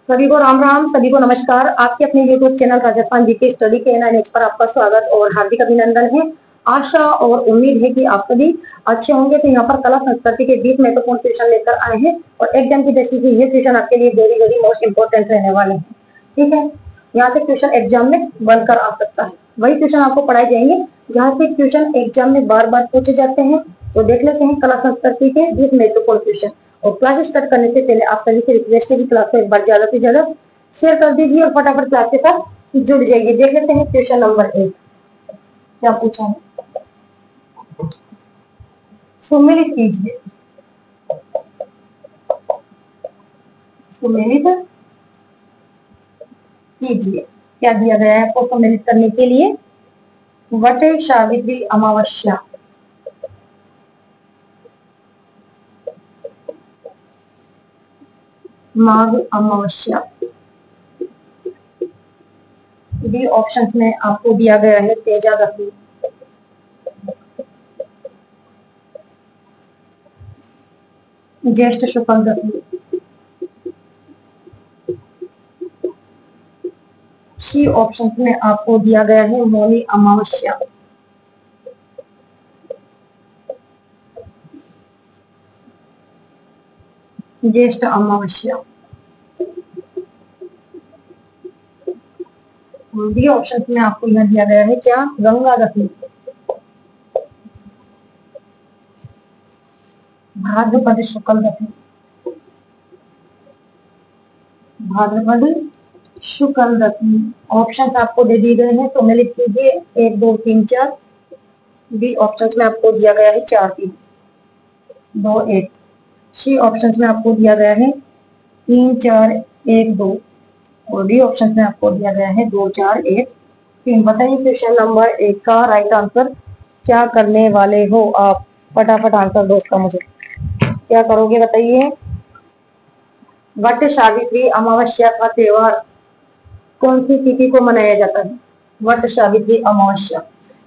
सभी को राम राम, सभी को नमस्कार। आपके अपने YouTube channel Rajasthan GK study के NINH पर आपका स्वागत और हार्दिक अभिनंदन है। आशा और उम्मीद है कि आप सभी अच्छे होंगे। तो यहाँ पर कला संस्कृति के 20 महत्वपूर्ण ट्यूशन लेकर आए हैं और एग्जाम की दृष्टि से ये ट्यूशन आपके लिए वेरी वेरी मोस्ट इंपोर्टेंट रहने वाले हैं। ठीक है, यहाँ से ट्यूशन एग्जाम में बनकर आ सकता है। वही ट्यूशन आपको पढ़ाए जाएंगे जहाँ से ट्यूशन एग्जाम में बार बार पूछे जाते हैं। तो देख लेते हैं कला संस्कृति के 20 महत्वपूर्ण ट्यूशन। और क्लास स्टार्ट करने से पहले आप सभी से रिक्वेस्ट है कि क्लास को एक बार ज्यादा से ज्यादा शेयर कर दीजिए और फटाफट क्लास के साथ जुड़ जाइए। देख लेते हैं क्वेश्चन नंबर 1 क्या पूछा है। सुमेलित कीजिए, सुमेलित कीजिए। क्या दिया गया है आपको सम्मिलित करने के लिए? वट सावित्री अमावस्या, माघ अमावस्या। डी ऑप्शंस में आपको दिया गया है तेजा दशमी, ज्येष्ठ शुक्ल दशमी। सी ऑप्शन में आपको दिया गया है मौनी अमावस्या, ज्येष्ठ अमावस्या। डी ऑप्शन में आपको यह दिया गया है क्या? गंगा दशमी, भाद्रपद शुक्ल दशमी, भाद्रपद शुक्ल दशमी। ऑप्शन आपको दे दिए गए हैं तो मैं लिख लीजिए 1 2 3 4। बी ऑप्शन में आपको दिया गया है 4 3 2 1। सी ऑप्शन में आपको दिया गया है 3 4 1 2 और डी ऑप्शन में आपको दिया गया है 2 4 1 3। बताइए क्वेश्चन नंबर 1 का राइट आंसर क्या करने वाले हो आप? फटाफट आंसर दो उसका मुझे। क्या करोगे बताइए? वट सावित्री अमावस्या का त्योहार कौन सी तिथि को मनाया जाता है? वट सावित्री अमावस्या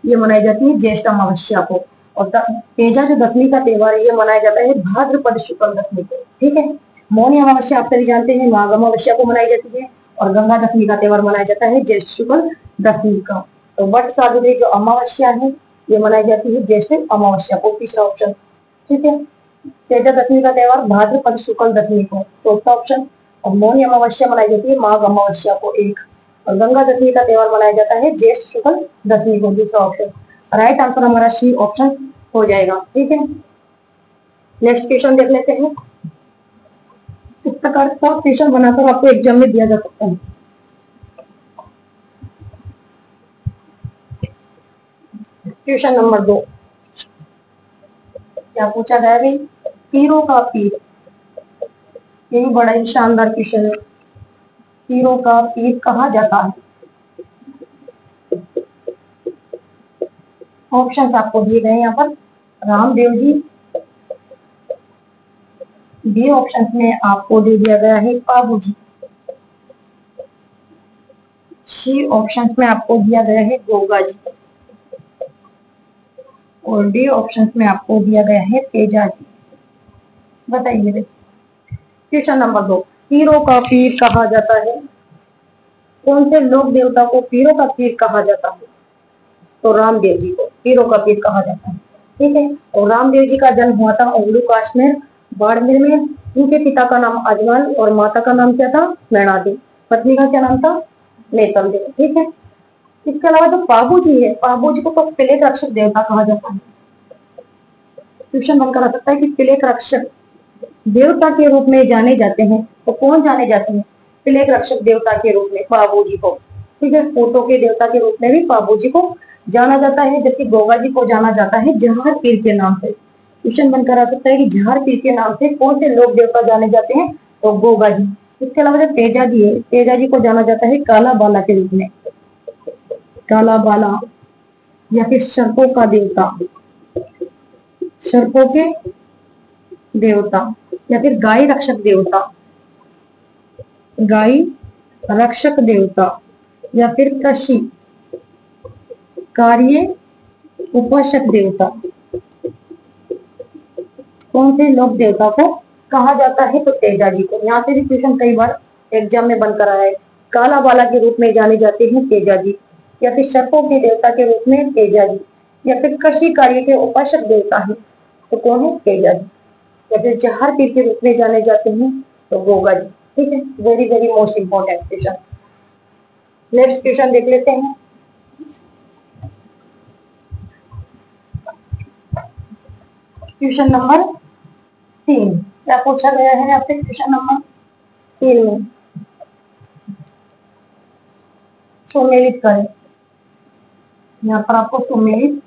ये मनाई जाती है ज्येष्ठ अमावस्या को। और तेजा जो दशमी का त्योहार है ये मनाया जाता है भाद्रपद शुक्ल दशमी को। ठीक है, मौनी अमावस्या आप सभी जानते हैं माघ अमावस्या को मनाई जाती है और गंगा दशमी का त्योहार मनाया जाता है ज्येष्ठ शुक्ल दशमी का। तो वट सावित्री जो अमावस्या है ये मनाई जाती है ज्येष्ठ अमावस्या को, तीसरा ऑप्शन। ठीक है, तेजा दशमी का त्योहार भाद्रपद शुक्ल दशमी को, चौथा ऑप्शन। और मौनी अमावस्या मनाई जाती है माघ अमावस्या को, एक। और गंगा दशमी का त्योहार मनाया जाता है ज्येष्ठ शुक्ल दशमी को, दूसरा ऑप्शन। राइट आंसर हमारा सी ऑप्शन हो जाएगा। ठीक है, नेक्स्ट क्वेश्चन देख लेते हैं। इस प्रकार का क्वेश्चन बनाकर आपको एग्जाम में दिया जा सकता है। क्वेश्चन नंबर 2 क्या पूछा गया भाई? पीरों का पीर, यही बड़ा ही शानदार क्वेश्चन है। पीरों का पीर कहा जाता है? ऑप्शंस आपको दिए गए हैं यहाँ पर। रामदेव जी, बी ऑप्शन में आपको दे दिया गया है पाबू जी, सी ऑप्शन में आपको दिया गया है गोगा जी और डी ऑप्शन में आपको दिया गया है तेजा जी। बताइए क्वेश्चन नंबर 2, पीरों का पीर कहा जाता है? कौन से लोक देवता को पीरों का पीर कहा जाता है? तो रामदेव जी को पीरों का पीर कहा जाता है। ठीक है, और रामदेव जी का जन्म हुआ था उल्लू काश्मीर बाड़मेर में। इनके पिता का नाम अजमल और माता का नाम क्या था? मैणादेवी। पत्नी का क्या नाम था? नेतल देवी। ठीक है, इसके अलावा जो पाबू जी है, पाबू जी को तो प्लेग रक्षक देवता कहा जाता है। क्वेश्चन बनकर आ सकता है कि प्लेग रक्षक देवता के रूप में जाने जाते हैं तो कौन जाने जाते हैं? प्लेग रक्षक देवता के रूप में पाबू जी को। ठीक है, ऊंटों के देवता के रूप में भी पाबू जी को जाना जाता है, जबकि गोगा जी को जाना जाता है जहार पीर के नाम से। क्वेश्चन बनकर आ सकता है कि जहार पीर के नाम से कौन से लोक देवता जाने जाते हैं? तो गोगा जी। इसके अलावा जो तेजा जी है, तेजा जी को जाना जाता है काला बाला के रूप में, काला बाला या फिर सर्पों का देवता, सर्पों के देवता या फिर गाय रक्षक देवता, गाय रक्षक देवता या फिर कृषि कार्य उपासक देवता। कौन से लोक देवता को कहा जाता है? तो तेजा जी को। यहाँ से भी क्वेश्चन कई बार एग्जाम में बनकर आया है। काला बाला के रूप में जाने जाते हैं तेजाजी, या फिर सर्पों के देवता के रूप में तेजाजी, या फिर कृषि कार्य के उपासक देवता है तो कौन है तेजाजी, या फिर जहर पीर के रूप में जाने जाते हैं तो गोगा जी। ठीक है, very very most important question. Next question देख लेते हैं। क्वेश्चन नंबर 3 क्या पूछा गया है आपसे? क्वेश्चन नंबर 3 में सुमेलित करें। यहाँ पर आपको सुमेलित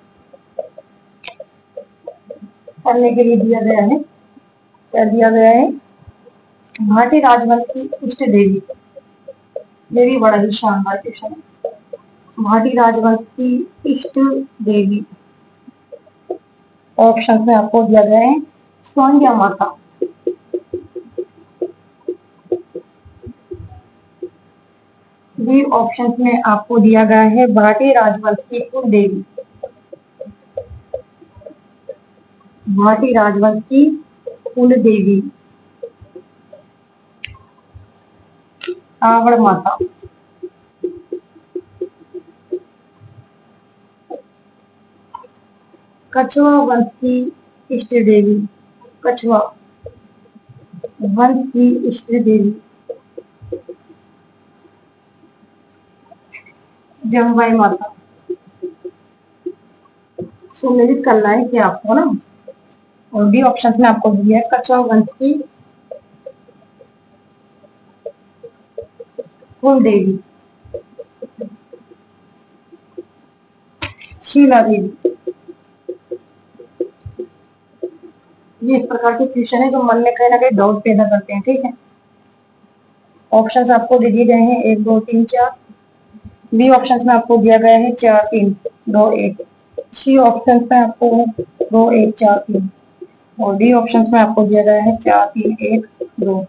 करने के लिए दिया गया है। क्या दिया गया है? भाटी राजवंश की इष्ट देवी, ये भी बड़ा ही शानदार क्वेश्चन है। भाटी राजवंश की इष्ट देवी ऑप्शन में आपको दिया गया है स्वांग्या माता, बी ऑप्शन में आपको दिया गया है भाटी राजवंश की कुल देवी, भाटी राजवंश की कुल देवी आवड़ माता, कछवा वंश की इष्ट देवी, कछवा वंश की इष्ट देवी जंगबाई माता। सुमेलित करना है क्या आपको ना, और डी ऑप्शन में आपको दिया है कछवा वंश की कुल देवी शीला देवी। ये इस प्रकार के क्वेश्चन है जो मन में कहीं ना कहीं डाउट पैदा करते हैं। ठीक है, ऑप्शंस आपको दे दिए गए हैं 1 2 3 4। बी ऑप्शन में आपको दिया गया है 4 3 2 1। सी ऑप्शन में आपको 2 1 4 3 और डी ऑप्शन में आपको दिया गया है 4 3 1 2।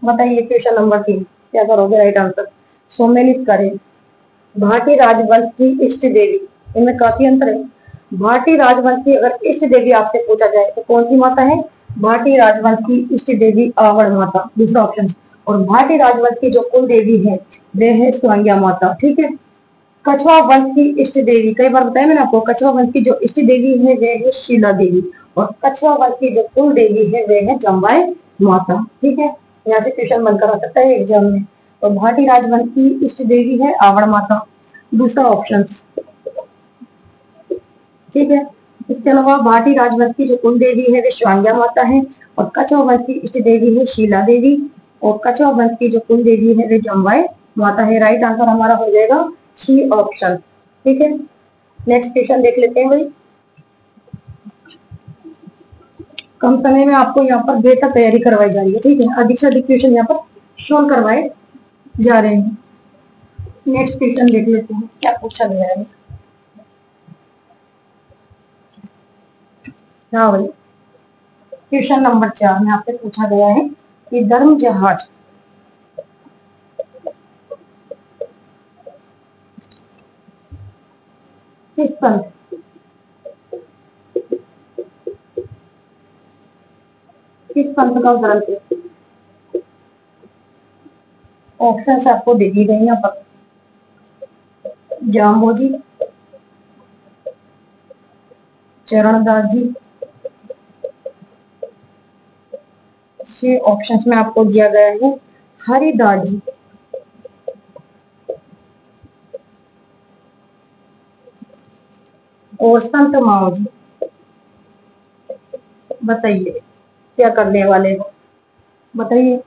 बताइए क्वेश्चन नंबर 3 क्या करोगे राइट आंसर? सुमेलित करें भाटी राजवंश की इष्ट देवी, इनमें काफी अंतर है। भाटी राजवंश की अगर इष्ट देवी आपसे पूछा जाए तो कौन सी माता है? भाटी राजवंश की इष्ट देवी आवड़ माता, दूसरा ऑप्शन। और भाटी राजवंश की जो कुल देवी है वे है स्वांग्या माता। ठीक है, कछवा वंश की इष्ट देवी, कई बार बताया मैंने आपको, कछवा वंश की जो इष्ट देवी है वे है शीला देवी, और कछवा वंश की जो कुल देवी है वे है जम्बाई माता। ठीक है, यहाँ से क्वेश्चन बनकर आ सकता है एग्जाम में। और भाटी राजवंश की इष्ट देवी है आवड़ माता, दूसरा ऑप्शन। ठीक है, इसके अलावा भाटी राजवंश की जो कुल देवी है वे स्वांग्या माता है, और कछवा वंश की इष्ट देवी है शीला देवी, और कछवा वंश की जो कुल देवी है वे जम्बाई माता है। राइट आंसर हमारा हो जाएगा सी ऑप्शन। ठीक है, नेक्स्ट क्वेश्चन देख लेते हैं भाई। कम समय में आपको यहाँ पर बेहतर तैयारी करवाई जा रही है। ठीक है, अधिक से अधिक क्वेश्चन यहाँ पर सोल्व करवाए जा रहे हैं। नेक्स्ट क्वेश्चन देख लेते हैं क्या पूछा गया है। हाँ भाई, क्वेश्चन नंबर 4 में आपसे पूछा गया है कि धर्म जहाज किस संत का ग्रंथ है? ऑप्शन आपको दे दी गई यहाँ पर जाम्बोजी, चरणदास जी, ये ऑप्शंस में आपको दिया गया है हरिदास जी, और संत माओ जी। बताइए क्या करने वाले हो, बताइए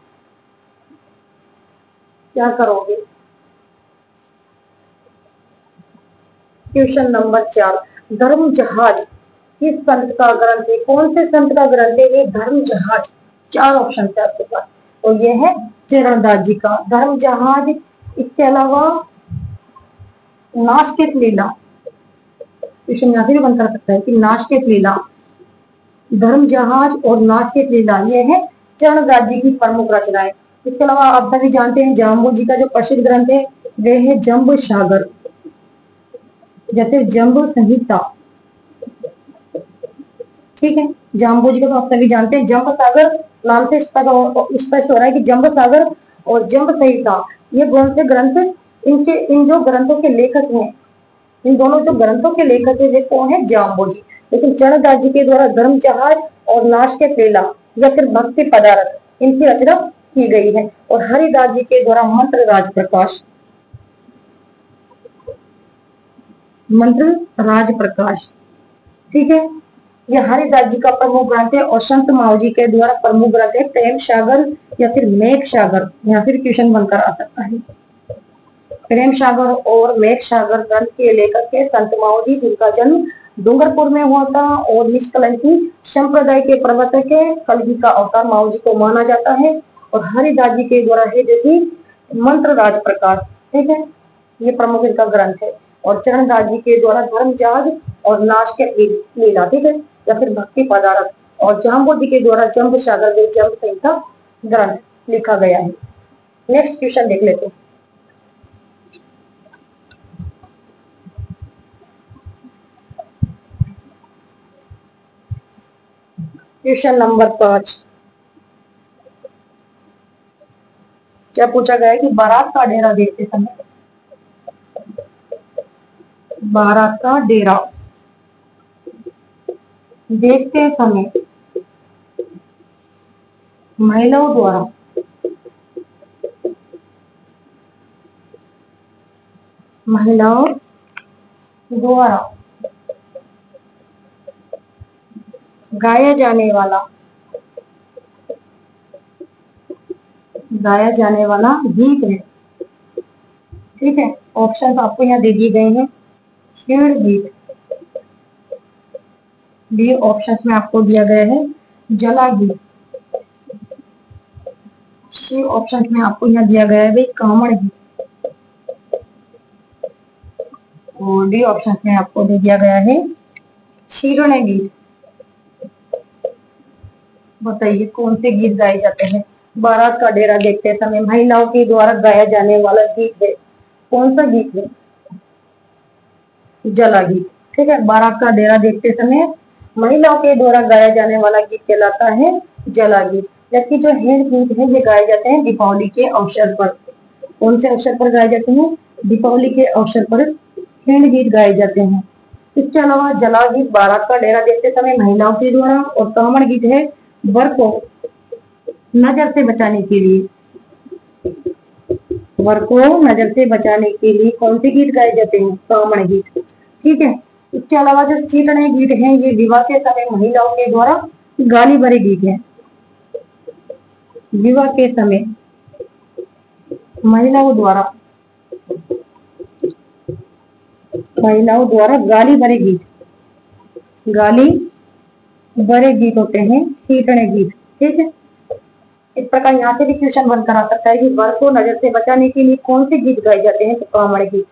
क्या करोगे? क्वेश्चन नंबर 4, धर्म जहाज किस संत का ग्रंथ है? कौन से संत का ग्रंथ है ये धर्म जहाज? 4 ऑप्शन है आपके पास, और ये है चरणदास जी का धर्म जहाज। इसके अलावा नास्तिक लीला, क्वेश्चन यहाँ से भी बन कर सकता है कि नास्तिक लीला, धर्म जहाज और नास्तिक लीला ये है चरणदास जी की प्रमुख रचनाएं। इसके अलावा आप सभी जानते हैं जाम्बू जी का जो प्रसिद्ध ग्रंथ है वे है जम्बू सागर, जैसे जम्बू संहिता। ठीक है, जाम्बू जी का तो आप सभी जानते हैं, जम्बू सागर नाम से स्पष्ट हो रहा है कि जम्बू सागर और जंब संहिता, ये कौन से ग्रंथ, इनके इन जो ग्रंथों के लेखक हैं, इन दोनों जो ग्रंथों के लेखक है वे कौन है, जाम्बोजी। लेकिन चरणदास जी के द्वारा धर्म जहाज और नाश के पेला या फिर भक्ति पदार्थ, इनकी रचना की गई है। और हरिदास जी के द्वारा मंत्र राज प्रकाश, मंत्र राज प्रकाश, ठीक है। ये हरिदास जी का प्रमुख ग्रंथ है। और संत माओ जी के द्वारा प्रमुख ग्रंथ है प्रेम सागर या फिर मेघ सागर, या फिर क्वेश्चन बनकर आ सकता है। प्रेम सागर और मेघ सागर ग्रंथ के लेखक है संत माओ जी, जिनका जन्म डूंगरपुर में हुआ था। और निष्कलंकी संप्रदाय के प्रवर्तक है, कलगी का अवतार माओ जी को माना जाता है। और हरिदास जी के द्वारा है जो कि मंत्र राज प्रकाश, ठीक है, ये प्रमुख इनका ग्रंथ है। और चरणदास जी के द्वारा धर्म जहाज और नाश के लीला, ठीक है, या फिर भक्ति पदार्थ। और जाम्बो जी के द्वारा जंब सागर व जंब संहिता ग्रंथ लिखा गया है। नेक्स्ट क्वेश्चन देख लेते हैं। क्वेश्चन नंबर 5, क्या पूछा गया है कि बारात का डेरा देखते समय, बारात का डेरा देखते समय महिलाओं द्वारा गाया जाने वाला गीत है, ठीक है। ऑप्शन आपको यहाँ दे दिए गए हैं। खेड़ गीत, बी ऑप्शन में आपको दिया गया है जला गीत, सी ऑप्शन में आपको यहाँ दिया गया है भाई कामड़ गीत, और डी ऑप्शन में आपको दे दिया गया है शीरणे गीत। बताइए कौन से गीत गाए जाते हैं। बारात का डेरा देखते समय महिलाओं के द्वारा गाया जाने वाला गीत है, कौन सा गीत है, जला गीत, ठीक है। बारात का डेरा देखते समय महिलाओं के द्वारा गाया जाने वाला गीत कहलाता है जला गीत। जबकि जो हेड गीत है ये गाए जाते हैं दीपावली के अवसर पर। कौन से अवसर पर गाए जाते हैं, दीपावली के अवसर पर हेड गीत गाए जाते हैं। इसके अलावा जला गीत बारात का डेरा देखते समय महिलाओं के द्वारा, और कामड़ गीत है वर को नजर से बचाने के लिए, वर को नजर से बचाने के लिए कौन से गीत गाए जाते हैं, कामड़ गीत, ठीक है। इसके अलावा जो चीतने गीत हैं ये विवाह के समय महिलाओं के द्वारा गाली भरे गीत हैं, विवाह के समय महिलाओं द्वारा गाली भरे गीत होते हैं चीतने गीत, ठीक है। इस प्रकार यहाँ से भी क्वेश्चन बनकर आ सकता है कि वर को नजर से बचाने के लिए कौन से गीत गाए जाते हैं, तो कामड़ गीत,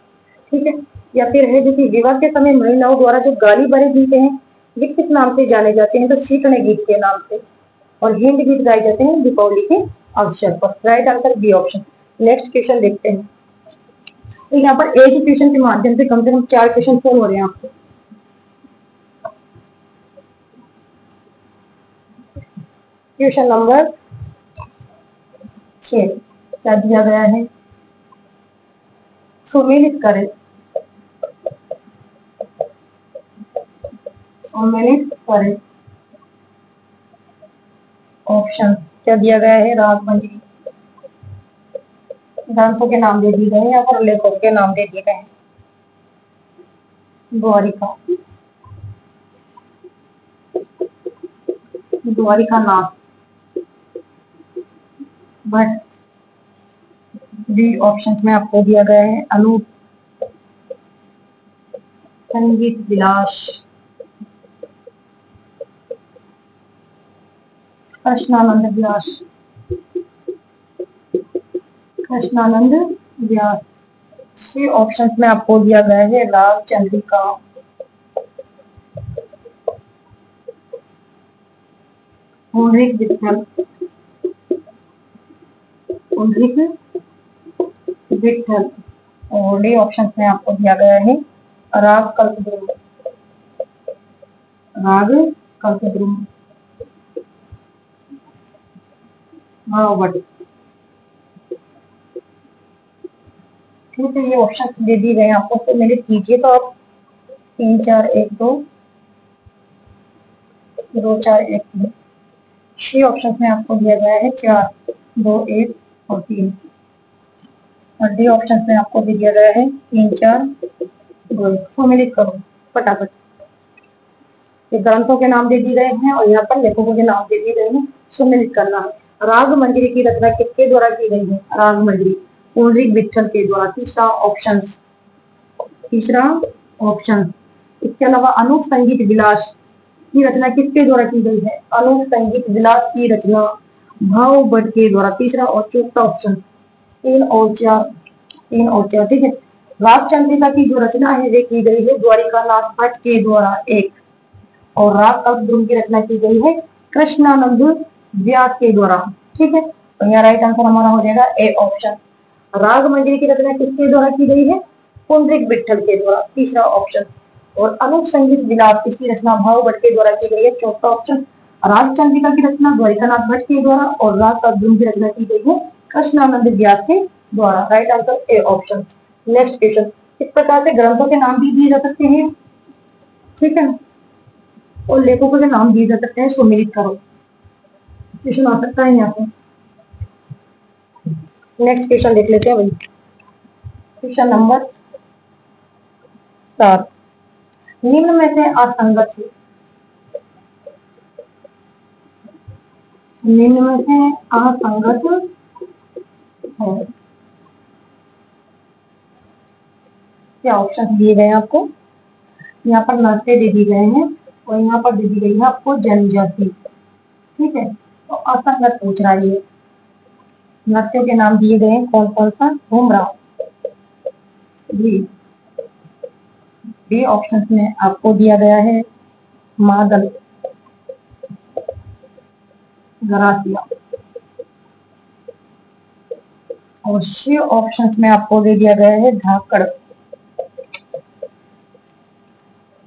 ठीक है। या फिर है जो कि विवाह के समय महिलाओं द्वारा जो गाली भरे गीत हैं ये किस नाम से जाने जाते हैं, तो शीतने गीत के नाम से। और हिंद गीत गाए जाते हैं दीपावली के अवसर पर। Right answer B option. Next question देखते हैं। तो यहाँ पर एक ही क्वेश्चन के माध्यम से कम 4 क्वेश्चन सोल्व हो रहे हैं आपको। क्वेश्चन नंबर 6 क्या दिया गया है, सुमेलित करें, ऑप्शन क्या दिया गया है, राग मंजरी, ग्रंथों के नाम दे दिए गए हैं या फिर लेखकों के नाम दे दिए गए हैं। द्वारिका नाथ भट्ट, बी ऑप्शन में आपको दिया गया है अनूप संगीत विलास, कृष्णानंद व्यास, सी ऑप्शन में आपको दिया गया है राग चंद्रिका, विठल, और डी ऑप्शन में आपको दिया गया है राग कल्पद्रुम, भट्ट। तो ये ऑप्शन दे दिए गए हैं आपको, तो मेरे कीजिए तो आप 3 4 1 2 2 4 1 3। सी ऑप्शन में आपको दिया गया है 4 2 1 और 3, और डी ऑप्शन में आपको दे दिया गया है 3 4 2 1। सम्मिलित करो फटाफट। ये ग्रंथों के नाम दे दिए गए हैं और यहाँ पर लेखकों के नाम दे दिए गए हैं, सम्मिलित करना है। राग मंजरी की रचना किसके द्वारा की गई है? राग मंजरी पुंडरीक विट्ठल के द्वारा। तीसरा ऑप्शन, तीसरा ऑप्शन। इसके अलावा अनूप संगीत विलास की रचना किसके द्वारा की गई है? अनूप संगीत विलास की रचना भाव भट्ट के द्वारा। तीसरा और चौथा ऑप्शन। 3 और 4, 3 और 4, ठीक है। राग चंद्रिका की जो रचना है वे की गई है द्वारिकानाथ भट्ट के द्वारा, एक। और राग कल्पद्रुम की रचना की गई है कृष्णानंद व्यास के द्वारा, ठीक है। तो यहाँ राइट आंसर हमारा हो जाएगा ए ऑप्शन। राग मंजरी की रचना किसके द्वारा की गई है? पुंडरीक विट्ठल के द्वारा, तीसरा ऑप्शन। और अनूप संगीत विलास इसकी रचना भाव भट्ट के द्वारा की गई है, चौथा ऑप्शन। राग चंद्रिका की रचना द्वारिकानाथ भट्ट के द्वारा और राग कल्पद्रुम की रचना की गई है कृष्णानंद व्यास के द्वारा। Right answer A option. Next question. इस प्रकार से ग्रंथों के नाम भी दिए जा सकते हैं, ठीक है, और लेखकों के नाम दिए जा सकते हैं, सम्मिलित करो। क्वेश्चन आ सकता है यहाँ पे। नेक्स्ट क्वेश्चन देख लेते हैं भाई। Question number 7। निम्न में से असंगत है, निम्न में से असंगत है। क्या ऑप्शन दिए गए हैं आपको? यहाँ पर नृत्य दे दिए गए हैं और यहाँ पर दे दी गई है आपको जनजाति, ठीक है। तो असंगत पूछ रहा है ये। नृत्यों के नाम दिए गए हैं कौन कौन सा? घुमरा, बी ऑप्शन में आपको दिया गया है मादल, गरासिया, और सी ऑप्शन में आपको दे दिया गया है धाकड़,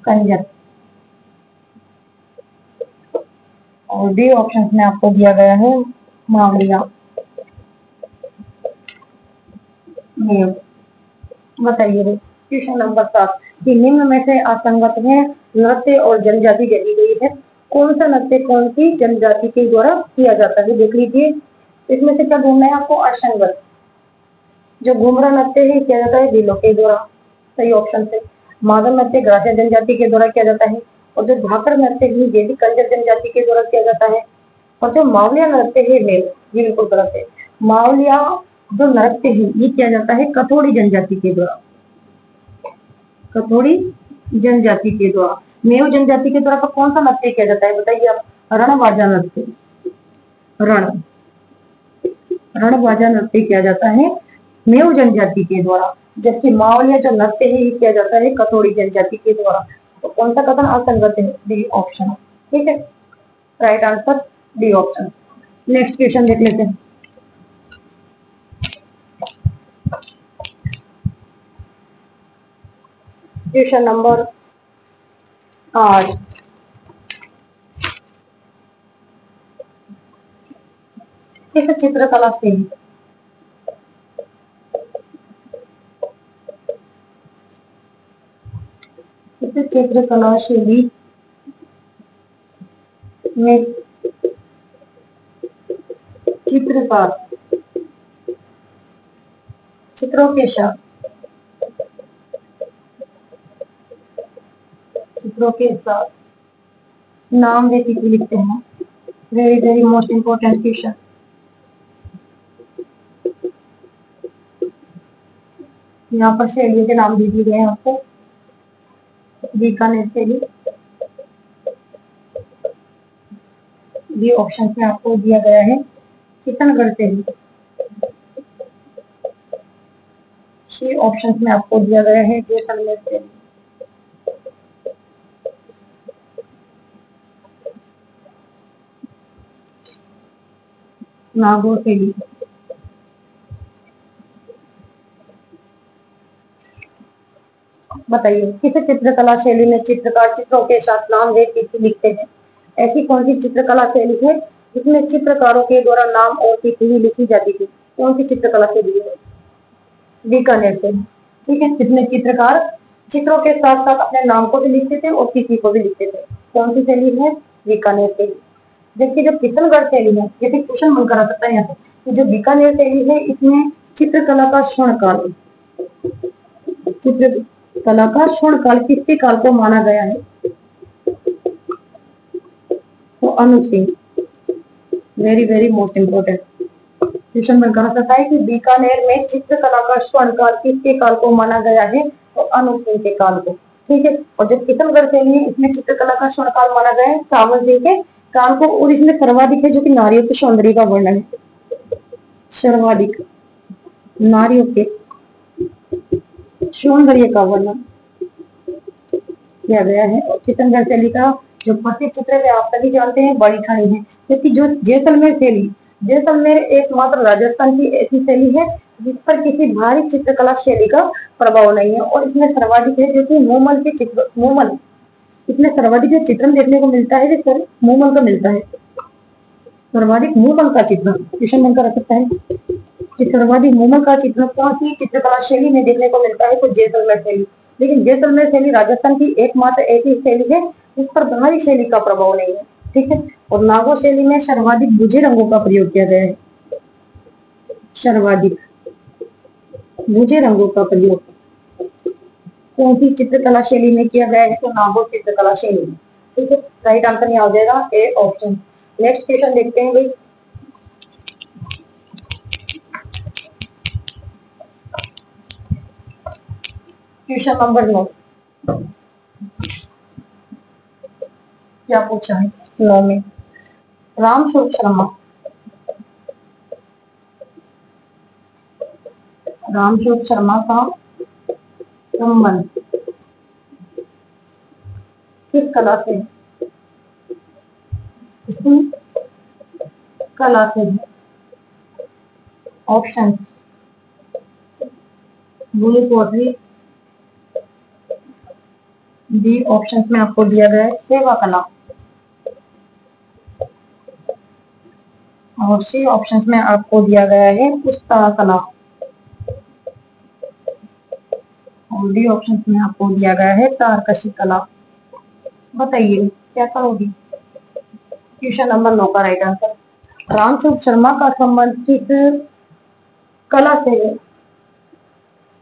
कंजर, और डी ऑप्शन में आपको दिया गया है मावलिया, मेव। बताइए क्वेश्चन नंबर 7 कि निम्न में से असंगत है नृत्य और जनजाति दे दी गई है, कौन सा नृत्य कौन सी जनजाति के द्वारा किया जाता है? देख लीजिए इसमें से क्या ढूंढना है आपको? असंगत। जो घुमरा नृत्य है किया जाता है भीलों के द्वारा, सही ऑप्शन से। मादल नृत्य ग्रासिया जनजाति के द्वारा किया जाता है, और जो धाकड़ नृत्य है ये भी कंजर जनजाति के द्वारा किया जाता है, और जो मावलिया नृत्य है मेव, ये बिल्कुल गलत है। मावलिया जो नृत्य है ये किया जाता है कथोड़ी जनजाति के द्वारा, कथोड़ी जनजाति के द्वारा। मेव जनजाति के द्वारा कौन सा नृत्य किया जाता है बताइए आप? रणबाजा नृत्य, रणबाजा नृत्य किया जाता है मेव जनजाति के द्वारा, जबकि मावलिया जो नृत्य है ये किया जाता है कथोड़ी जनजाति के द्वारा। तो कौन सा कथन असंगत है? डी ऑप्शन, ठीक है। Right answer D option. Next question देख लेते हैं। Question number 8। किस चित्रकला से चित्रकला शैली में चित्रकार चित्रों के साथ नाम वे तिथि लिखते हैं? Very very most important question. यहाँ पर शैलियों के नाम दे दिए गए हैं आपको। बीकानेर शैली, बी ऑप्शन में आपको दिया गया है किशनगढ़ शैली, सी ऑप्शन में आपको दिया गया है जैसलमेर शैली, नागौर शैली। बताइए किस चित्रकला शैली में चित्रकार चित्रों के साथ नाम वे तिथि लिखते हैं? ऐसी कौन सी चित्रकला शैली है जिसमें चित्रकारों के द्वारा नाम और तिथि लिखी जाती थी? कौन सी चित्रकला शैली है? बीकानेर से। ठीक है, जिसमें चित्रकार चित्रों के साथ साथ अपने नाम को भी लिखते थे और तिथि को भी लिखते थे। कौन सी शैली है? बीकानेर शैली। जबकि जो किशनगढ़ शैली है, ये भी क्वेश्चन मन करा सकता है यहाँ पे, कि जो बीकानेर शैली है इसमें चित्रकला का स्वर्णकाल, चित्रकला का स्वर्णकाल किसके काल को माना गया है? तो Anoop Singh. Very very most important question में कहा जाता है कि बीकानेर में चित्रकला का स्वर्णकाल किसके काल को माना गया है? तो अनूप सिंह के काल को। ठीक है, और जो किशनगढ़ शैली है इसमें चित्रकला का स्वर्णकाल माना गया है सावन सिंह के काल को, और इसमें सर्वाधिक है जो कि नारियों के सौंदर्य का वर्णन है, सर्वाधिक नारियों के सौंदर्य का वर्णन किया गया है। और किशनगढ़ शैली का जो प्रसिद्ध चित्र है आप सभी जानते हैं, बड़ी ठाणी है। क्योंकि जो जैसलमेर शैली, जैसलमेर एकमात्र राजस्थान की ऐसी शैली है जिस पर किसी भारी चित्रकला शैली का प्रभाव नहीं है, और इसमें सर्वाधिक है जो कि मूमल के चित्र, मूमल, इसमें सर्वाधिक जो चित्रण देखने को मिलता है वो मूमल का मिलता है, सर्वाधिक मूमल का चित्रण। क्वेश्चन मन का रख सकता है कि सर्वाधिक मूमल का चित्रण कौन सी चित्रकला शैली में देखने को मिलता है? तो जैसलमेर शैली। लेकिन जैसलमेर शैली राजस्थान की एकमात्र ऐसी शैली है जिस पर बाहरी शैली का प्रभाव नहीं है। ठीक है, और नागौर शैली में सर्वाधिक बुझे रंगों का प्रयोग किया गया है, सर्वाधिक बुझे रंगों का प्रयोग कौन सी चित्रकला शैली में किया गया है? तो नागौर चित्रकला शैली में। ठीक है, राइट आंसर यहाँ हो जाएगा ए ऑप्शन। नेक्स्ट क्वेश्चन देखते हैं भाई। क्वेश्चन नंबर 9 क्या पूछा है? 9 में रामस्वरूप शर्मा, रामस्वरूप शर्मा का संबंध किस कला से? इसकी कला से। Option blue pottery, B option में आपको दिया गया है सेवा कला, और सी ऑप्शन में आपको दिया गया है पुस्तक कला, और डी ऑप्शन में आपको दिया गया है तारकशी कला। बताइए क्या करोगी? क्वेश्चन नंबर 9 का राइट आंसर रामस्वरूप शर्मा का संबंध किस कला से है?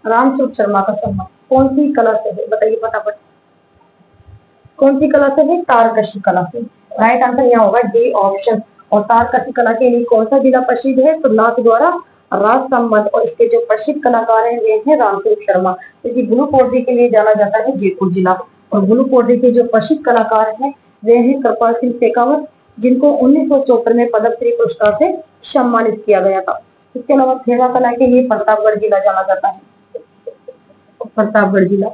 रामस्वरूप शर्मा का संबंध कौन सी कला से है? बताइए फटाफट, कौन सी कला से है? तारकशी कला से। राइट आंसर यहाँ होगा डी ऑप्शन। और तारकशी कला के लिए कौन सा जिला प्रसिद्ध है? तो नाथ द्वारा राज संबंध, और इसके जो प्रसिद्ध कलाकार हैं वे हैं रामस्वरूप शर्मा। क्योंकि ब्लू पोट्री के लिए जाना जाता है जयपुर जिला, और ब्लू पोट्री के जो प्रसिद्ध कलाकार हैं वे हैं कृपाल सिंह शेखावत, जिनको 1974 में पद्मश्री पुरस्कार से सम्मानित किया गया था। इसके अलावा थेवा कला के लिए प्रतापगढ़ जिला जाना जाता है, प्रतापगढ़ जिला।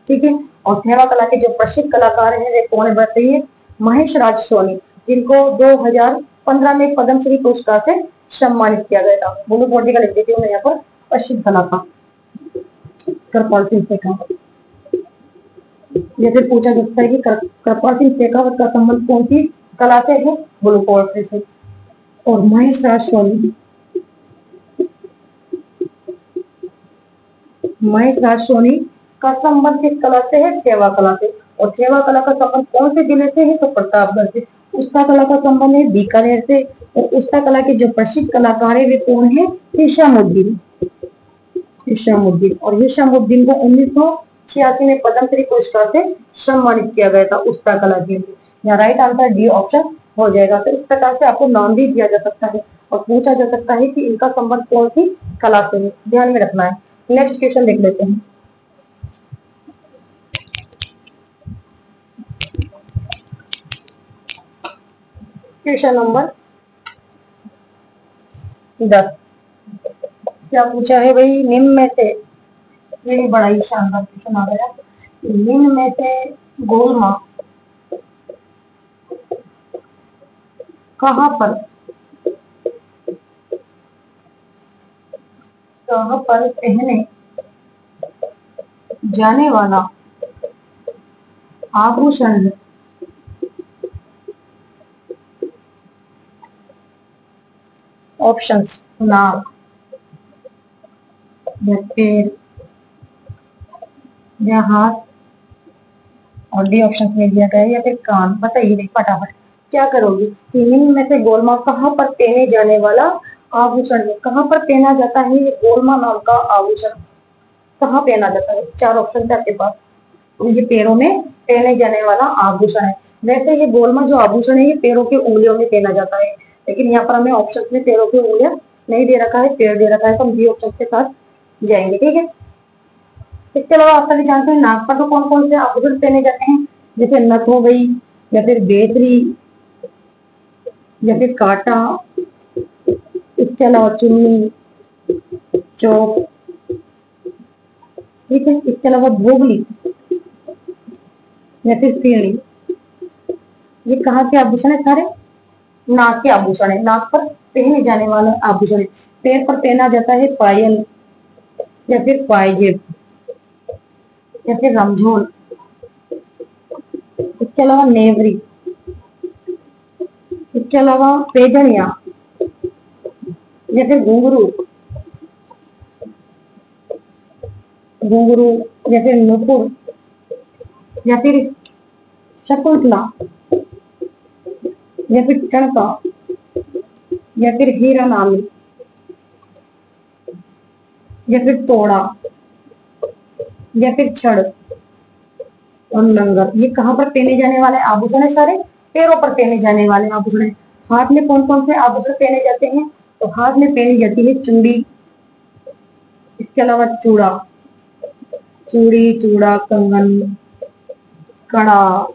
ठीक है, और थेवा कला के जो प्रसिद्ध कलाकार हैं वे कौन बताइए? महेश राज सोनी, जिनको 2015 में पद्मश्री पुरस्कार से सम्मानित किया गया था। ब्लू पोट्री का लिख देती हूँ मैं यहाँ पर प्रसिद्ध कलाकार कृपाल सिंह शेखावत। ये फिर पूछा जा सकता है कि कृपाल सिंह शेखावत का संबंध कौन सी कला से है? ब्लू पोट्री से। और महेश राज सोनी, महेश राज सोनी का संबंध किस कला से है? थेवा कला से। और थेवा कला का संबंध कौन से जिले से है? तो प्रतापगढ़ से। उस्ता कला का संबंध है बीकानेर से। और उस्ता कला के जो प्रसिद्ध कलाकार है वे कौन है? हिशामुद्दीन, हिशामुद्दीन। और हिशामुद्दीन को 1986 में पद्मश्री पुरस्कार से सम्मानित किया गया था उस्ता कला के लिए। यहाँ राइट आंसर डी ऑप्शन हो जाएगा। तो इस प्रकार से आपको नाम भी दिया जा सकता है और पूछा जा सकता है कि इनका संबंध कौन सी कला से है, ध्यान में रखना है। नेक्स्ट क्वेश्चन देख लेते हैं। क्वेश्चन नंबर 10 क्या पूछा है भाई? निम्न में से, ये भी बड़ा ही शानदार क्वेश्चन आ गया, निम्न में से गोलमा कहाँ पर पहने जाने वाला आभूषण है? ऑप्शंस नाक, या पैर या हाथ, और डी ऑप्शन में दिया गया है या फिर कान। बताइए नहीं फटाफट क्या करोगी। निम्न में से गोलमा कहाँ पर पहने जाने वाला आभूषण है? कहाँ पर पहना जाता है ये गोलमा नाम का आभूषण? कहाँ पहना जाता है? चार ऑप्शन है आपके पास। ये पैरों में पहने जाने वाला आभूषण है। वैसे ये गोलमा जो आभूषण है ये पैरों के उंगलियों में पहना जाता है, लेकिन यहाँ पर हमें ऑप्शन में पैरों की उंगलियां नहीं दे रखा है, पैर दे रखा है, तो हम बी ऑप्शन के साथ जाएंगे। ठीक है, इसके अलावा आप सभी जानते हैं नाक पर तो कौन कौन से आभूषण पहने जाते हैं? जैसे नथ हो गई, या फिर बेतरी, या फिर कांटा, इसके अलावा चुन्नी, चौक, ठीक है, इसके अलावा भोगली या फिर सीढ़ी। ये कहाँ के आभूषण है? सारे नाक के आभूषण है, नाक पर पहने जाने वाला आभूषण है। पैर पर पहना जाता है पायल या फिर पायजेब या फिर रमझोल, इसके अलावा नेवरी, इसके अलावा पेजनिया या फिर घुंघरू, घुंघरू या फिर नुपुर या फिर शकुंतला या फिर टणका या फिर हीरा नामी या फिर तोड़ा या फिर छड़ और लंगर। ये कहाँ पर पहने जाने वाले आभूषण है? सारे पैरों पर पहने जाने वाले आभूषण है। हाथ में कौन कौन से आभूषण पहने जाते हैं? तो हाथ में पहनी जाती है चूड़ी, इसके अलावा चूड़ा, चूड़ी, चूड़ा, कंगन, कड़ा,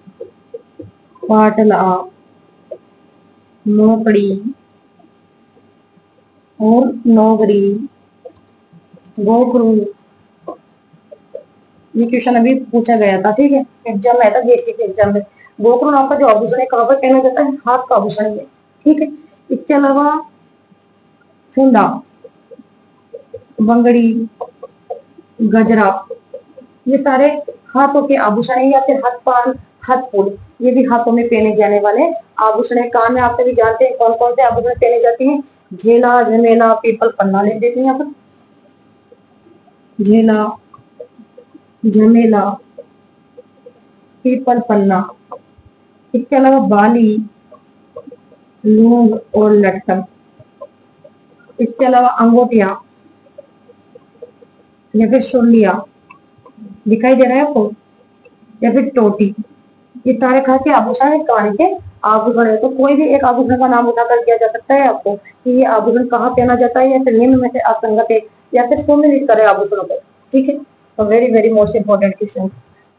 पाटला, मोकड़ी और नौगरी, गोखरू। ये क्वेश्चन अभी पूछा गया था, ठीक है, एग्जाम में आया था, गेस्टिक एग्जाम में। गोखरू नाम का जो आभूषण है कहाँ पर पहना जाता है? हाथ का आभूषण है, ठीक है। इसके अलावा फूंदा, बंगड़ी, गजरा, ये सारे हाथों के आभूषण है, या फिर हाथ पान, हाथ फूल, ये भी हाथों में पहने जाने वाले आभूषण है। कान में आप सभी जानते हैं कौन कौन से आभूषण पहने जाते हैं? झेला, झमेला, पीपल, पन्ना। लिख देते हैं यहाँ पर, झेला, झमेला, पीपल, पन्ना। इसके अलावा बाली, लूंग और लटकन। इसके अलावा अंगूठिया या फिर सुर्लिया, दिखाई दे रहा है आपको, या फिर टोटी। ये सारे कहाँ के आभूषण है? कान के आभूषण है। तो कोई भी एक आभूषण का नाम उठाकर दिया जा सकता है आपको कि ये आभूषण कहाँ पहना जाता है, या फिर निम्न में से असंगत है, या फिर सुमेलित करे आभूषणों को, ठीक है। तो very very most important question.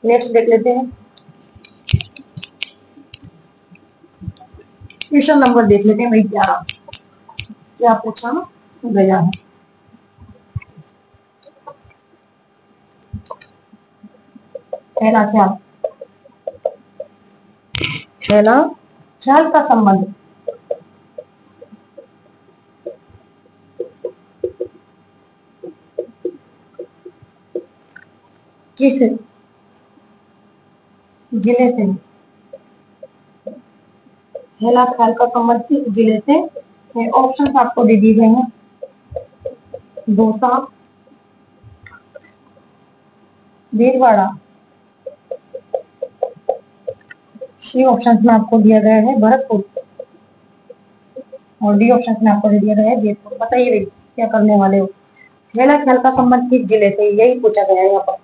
Next देख लेते हैं, क्वेश्चन नंबर देख लेते हैं भाई 11। क्या पूछा गया है? पहला ख्याल, पहला ख्याल का संबंध किस जिले से? पहला ख्याल का संबंध किस जिले से? ऑप्शन आपको दे दिए गए हैं, दौसा, भीलवाड़ा, सी ऑप्शन में आपको दिया गया है भरतपुर, और डी ऑप्शन में आपको दे दिया गया है जयपुर। बताइए भाई क्या करने वाले हो। पहला ख्याल का संबंध किस जिले से? यही पूछा गया है यहाँ पर।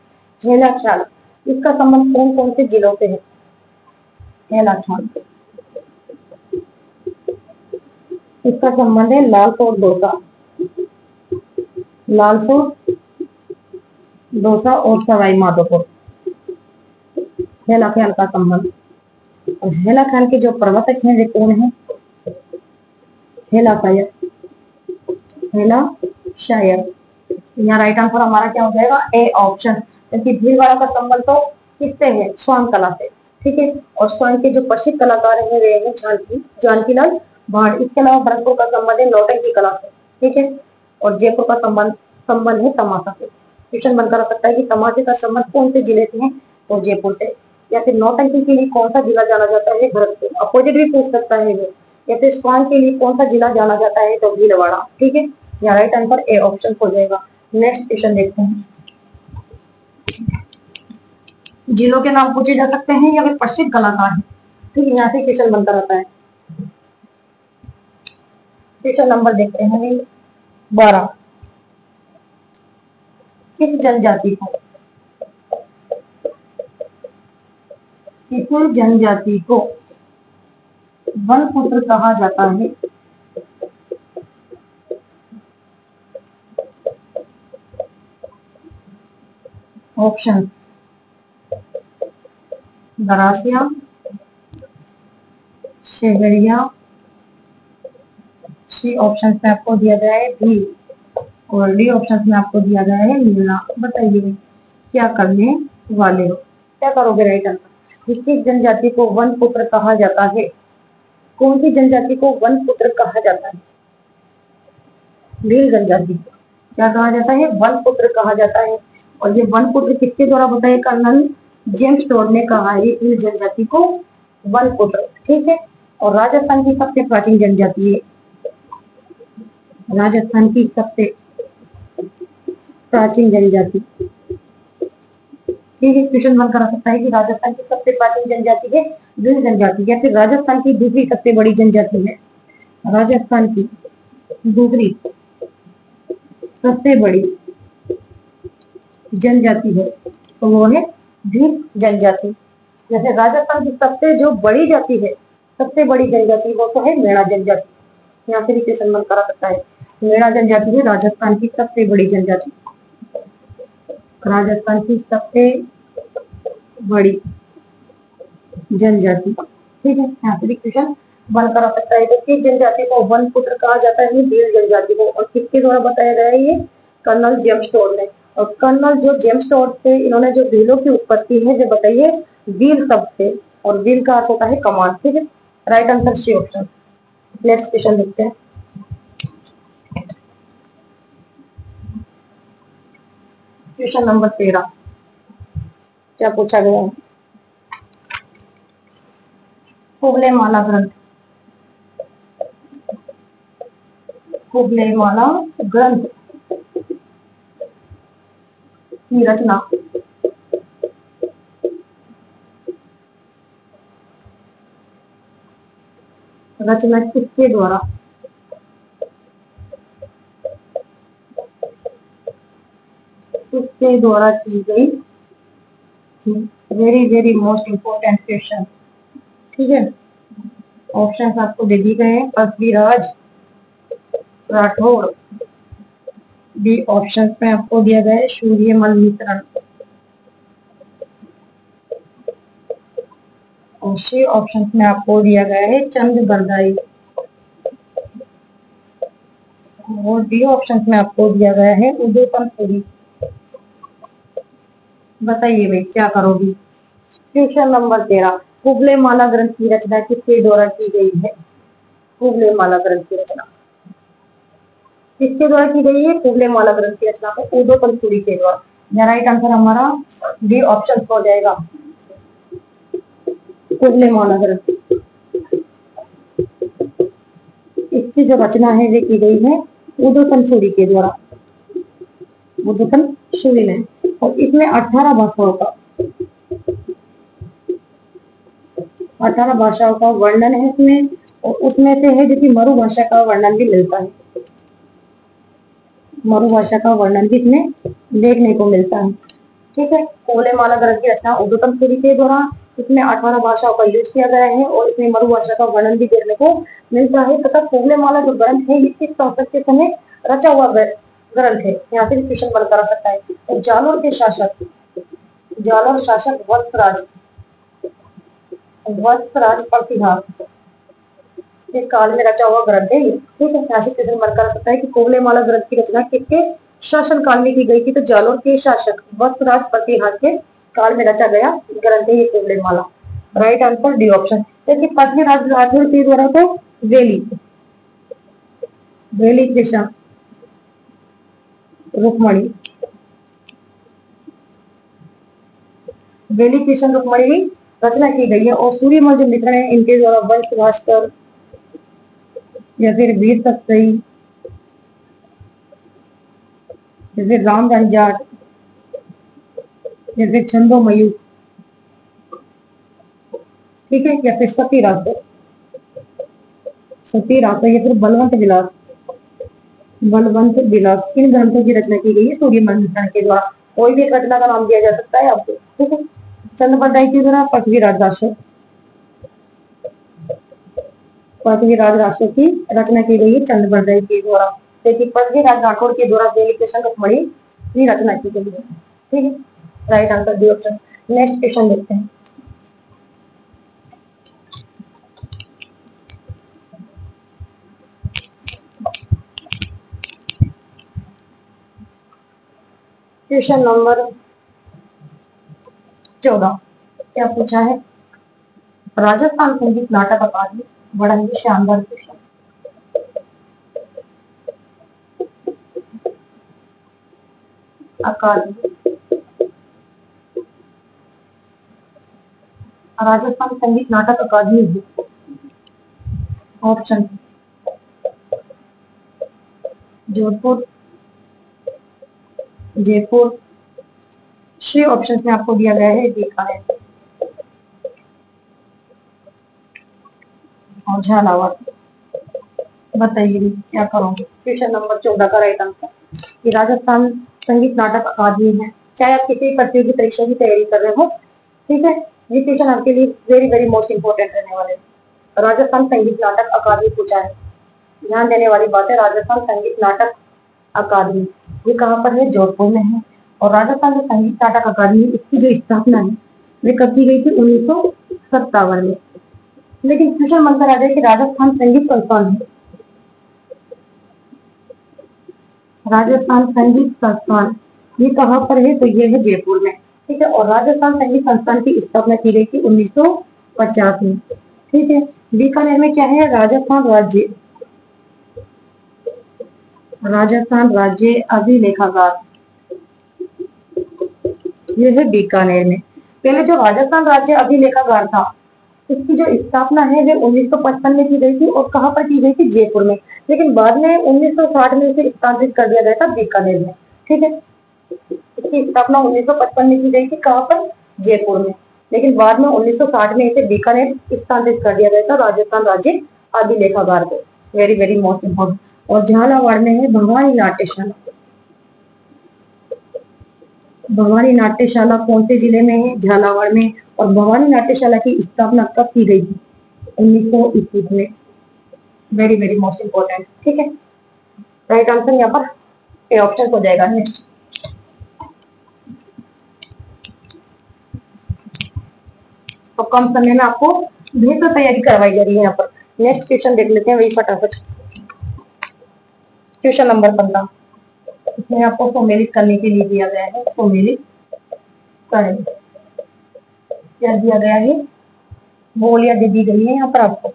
पहला ख्याल, इसका संबंध कौन कौन से जिलों से है? पहला ख्याल, इसका संबंध है लालसोट, दौसा, लालसोट, दौसा और सवाई माधोपुर। पहला ख्याल का संबंध। और हेला ख्याल के जो प्रवर्तक हैं वे कौन है? हेला शायर, हेला शायर। यहाँ राइट आंसर हमारा क्या हो जाएगा? ए ऑप्शन, क्योंकि भीलवाड़ा का संबंध तो किससे है? स्वांग कला से, ठीक है। और स्वांग के जो प्रसिद्ध कलाकार हैं वे हैं जानकीलाल भाड़। इसके अलावा भरतपुर का संबंध है नौटंकी कला से, ठीक है। और जयपुर का संबंध है तमाशा से। क्वेश्चन बनकर आ सकता है कि तमाशे का संबंध कौन से जिले से है? तो जयपुर से। या फिर नौटंकी के लिए कौन सा जिला जाना जाता है? भरतपुर। अपोजिट भी पूछ सकता है वो। या फिर स्वांग के लिए कौन सा जिला जाना जाता है? तो भीलवाड़ा, ठीक है। यहाँ राइट आंसर ए ऑप्शन हो जाएगा। नेक्स्ट क्वेश्चन देखते हैं। जिलों के नाम पूछे जा सकते हैं या फिर प्रसिद्ध कलाकार हैं। ठीक है, यहाँ से क्वेश्चन बनता रहता है। क्वेश्चन नंबर देखते हैं 12। किस जनजाति को वन पुत्र कहा जाता है। ऑप्शन गरासिया, शेगड़िया, सी ऑप्शन में आपको दिया गया है भी, और डी ऑप्शन में आपको दिया गया है मीणा। बताइए क्या करने वाले हो, क्या करोगे राइट आंसर। किस जनजाति को वन पुत्र कहा जाता है। कौन सी जनजाति को वन पुत्र कहा जाता है। भील जनजाति को क्या कहा जाता है, वन पुत्र कहा जाता है। और ये वन पुत्र किसके द्वारा बताइए, कर्नल जेम्स टोड ने कहा है भील जनजाति को वन पुत्र। ठीक है, और राजस्थान की सबसे प्राचीन जनजाति है, राजस्थान की सबसे प्राचीन जनजाति। ठीक है, क्वेश्चन मन करा सकता है कि राजस्थान की सबसे प्राचीन जनजाति है भील जनजाति, या फिर राजस्थान की दूसरी सबसे बड़ी जनजाति है। राजस्थान की दूसरी सबसे बड़ी जनजाति है तो वो है भील जनजाति। जैसे राजस्थान की सबसे जो बड़ी जाति है, सबसे बड़ी जनजाति वो तो है मेड़ा जनजाति। यहाँ से भी क्वेश्चन मन करा सकता है। मेड़ा जनजाति है राजस्थान की सबसे बड़ी जनजाति, राजस्थान की सबसे बड़ी जनजाति। ठीक है, यहाँ से भी क्वेश्चन वन करा सकता है। तो किस जनजाति को वन पुत्र कहा जाता है, भील जनजाति को, और किसके द्वारा बताया गया है, ये कर्नल जेम्स टोड ने। और कर्नल जो जेम्स टोड थे, इन्होंने जो भीलों की उत्पत्ति है जो बताइए व्हील शब्द से, और व्हील का अर्थ होता है कमान। ठीक है, right answer C option. Next question देखते हैं। क्वेश्चन नंबर 13 क्या पूछा गया है। कुबले माला ग्रंथ, कुबले माला ग्रंथ की रचना किसके द्वारा की गई। Very very most important question. ठीक है, ऑप्शंस आपको दे दिए गए हैं। पृथ्वीराज राठौड़, बी ऑप्शन में आपको दिया गया है सूर्यमल मित्रण, और सी ऑप्शन में आपको दिया गया है चंद बरदाई, और डी ऑप्शन में आपको दिया गया है उदयपुरी। बताइए भाई क्या करोगी। क्वेश्चन नंबर 13, कुबले माला ग्रंथ की रचना किसके द्वारा की गई है। कुबले माला ग्रंथ की रचना किसके द्वारा की गई है, कुबले माला ग्रंथ की रचना को उदयपुरी के द्वारा। राइट आंसर हमारा डी ऑप्शन हो जाएगा, कुबले माला ग्रंथ। इसकी जो रचना है वे की गई है उदयपुर सूरी के द्वारा, उदयपुर सूरी ने। और इसमें 18 भाषाओं का 18 भाषाओं का वर्णन है इसमें, और उसमें से है जो कि मरु भाषा का वर्णन भी मिलता है। मरु भाषा का वर्णन भी इसमें देखने को मिलता है। ठीक है, कुबले माला ग्रंथ की रचना उदयपुर सूरी के द्वारा, इसमें 18 भाषाओं का यूज किया गया है, और इसमें मरु भाषा का वर्णन भी देखने को मिलता है। तथा कुबले माला जो ग्रंथ है ये किस शासक के समय रचा हुआ ग्रंथ है। यहाँ से क्वेश्चन बनता रह सकता है। तो जालोर के शासक, जालोर शासक वत्सराज प्रतिहार के काल में रचा हुआ ग्रंथ है ये। ठीक है, यहाँ से क्वेश्चन बनता रह सकता है कि कुबले माला ग्रंथ की रचना किसके शासन काल में की गई थी। तो जालोर के शासक वत्सराज प्रतिहार के काल में रचा गया ग्रंथ है ये Kuvalayamala. Right answer D option. जबकि पृथ्वीराज राठौड़ के द्वारा तो वेली वेली कृष्ण रुक्मणी, वेली कृष्ण रुक्मणी की रचना की गई है। और सूर्यमल जो मित्रण है इनके द्वारा वंश भास्कर या फिर वीर सप्तई जैसे राम रंजाट, जैसे चंदो मयूर, ठीक है, या फिर सती रातो, सती रातो, या फिर बलवंत विलास, बलवंत विलास। इन ग्रंथों की रचना की गई है सूर्य मंथन के द्वारा। कोई भी एक रचना का नाम दिया जा सकता है आपको, ठीक है। चंद्रपदाई की द्वारा पृथ्वीराज राशो, पृथ्वीराज राशो की रचना की गई है चंद्रपदाई के द्वारा। देखिए पृथ्वीराज राठौर के द्वारा वेलिकेशन रुक्मणी की रचना की गई है, ठीक है। Right answer D option. Next question देखते हैं। क्वेश्चन नंबर 14 क्या पूछा है? राजस्थान संगीत नाटक अकादमी, बड़ा ही शानदार क्वेश्चन। अकादमी, राजस्थान संगीत नाटक अकादमी है। ऑप्शन जोधपुर, जयपुर, छह ऑप्शन में आपको दिया गया है बीकानेर और झालावाड़। बताइए क्या करोगे? क्वेश्चन नंबर 14 का राइट आंसर कि राजस्थान संगीत नाटक अकादमी है। चाहे आप किसी प्रतियोगी परीक्षा की तैयारी कर रहे हो, ठीक है, ये क्वेश्चन आपके लिए वेरी वेरी मोस्ट इंपोर्टेंट रहने वाले। राजस्थान संगीत नाटक अकादमी पूछा है, ध्यान देने वाली बात है। राजस्थान संगीत नाटक अकादमी ये कहाँ पर है? जोधपुर में है। और राजस्थान जो संगीत नाटक अकादमी इसकी जो स्थापना है वे कब की गई थी? 1957 में। लेकिन क्वेश्चन बनकर आ जाए कि राजस्थान संगीत संस्थान है, राजस्थान संगीत संस्थान ये कहाँ पर है? तो ये है जयपुर में, ठीक है। और राजस्थान संगीत संस्थान की स्थापना की गई थी 1950 में, ठीक है। बीकानेर में क्या है? राजस्थान राज्य, राजस्थान राज्य अभिलेखागार, ये है बीकानेर में। पहले जो राजस्थान राज्य अभिलेखागार था इसकी जो स्थापना है वे 1955 में की गई थी। और कहाँ पर की गई थी? जयपुर में। लेकिन बाद में 1960 में इसे स्थापित कर दिया गया था बीकानेर में, ठीक है। इसकी स्थापना 1955 में की गई थी, कहाँ पर? जयपुर में। लेकिन बाद में 1960 में इसे बीकानेर स्थापित कर दिया गया था राजस्थान राज्य अभिलेखागार को। Very very most important. और झालावाड़ में है भवानी नाट्यशाला, भवानी नाट्यशाला कौन से जिले में है? झालावाड़ में। और भवानी नाट्यशाला की स्थापना कब की गई थी? 1921 में। वेरी वेरी मोस्ट इम्पोर्टेंट, ठीक है। राइट आंसर यहाँ पर ए ऑप्शन हो जाएगा। नेक्स्ट, तो कम समय में आपको बेहतर तैयारी करवाई जा रही है यहाँ पर। नेक्स्ट क्वेश्चन देख लेते हैं वही फटाफट। क्वेश्चन नंबर 15 इसमें आपको सम्मिलित करने के लिए दिया गया है, सम्मिलित करें। क्या दिया गया है? बोलियां दे दी गई है यहाँ पर आपको।